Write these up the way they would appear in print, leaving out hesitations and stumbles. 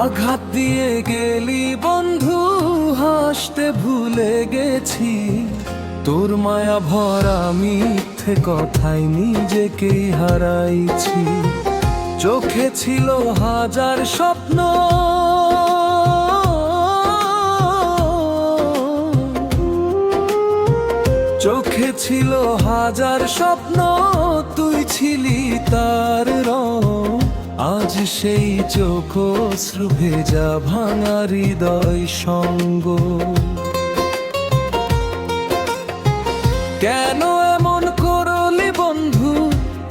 আঘাত দিয়ে গেলি বন্ধু, হাসতে ভুলে গেছি তোর মায়া ভরা মিথ্যে কথায় নিজেকে হারাইছি। চোখে ছিল হাজার স্বপ্ন, চোখে ছিল হাজার স্বপ্ন, তুই ছিলি তার রং। আজ সেই চোখ অশ্রু ভেজা, ভাঙা হৃদয় সঙ্গ। কেন এমন করলি বন্ধু,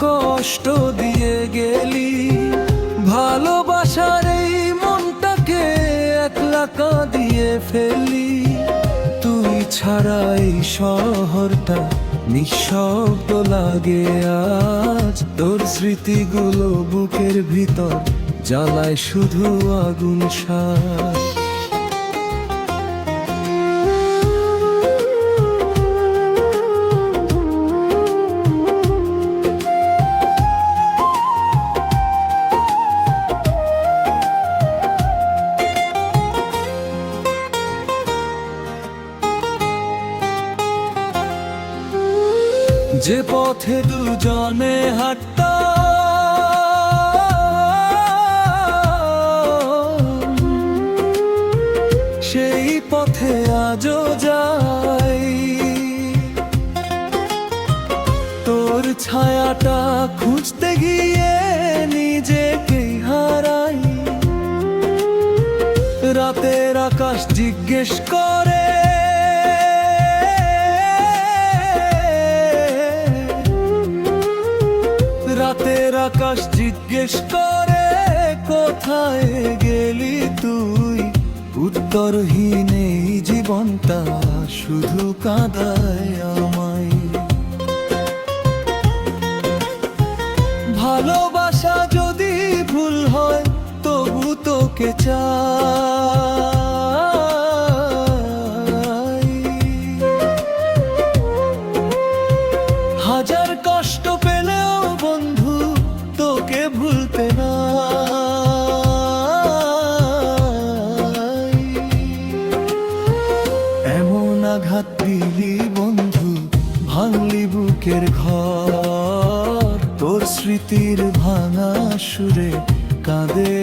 কষ্ট দিয়ে গেলি ভালোবাসার এই মনটাকে একলা কাঁদিয়ে ফেলি। তুই ছাড়া এই শহরটা নিঃশব্দ লাগে আজ। তোর স্মৃতিগুলো বুকের ভিতর জ্বালায় শুধু আগুন শ্বাস। যে পথে দুজনে হাঁটতাম, সেই পথে আজও যাই। তোর ছায়াটা খুঁজতে গিয়ে নিজেকে হারাই। রাতের আকাশ জিজ্ঞেস করে, রাতের আকাশ জিজ্ঞেস করে কোথায় গেলি তুই। উত্তরহীন এই জীবনটা শুধু কাঁদায় আমায়। ভালোবাসা যদি ভুল হয় তবু তোকে চাই। হাজার কষ্ট পেলেও বন্ধু তোকে ভুলতে নাই। এমন আঘাত দিলি বন্ধু, ভাঙলি বুকের ঘর। তোর স্মৃতির ভাঙা সুরে কাঁদে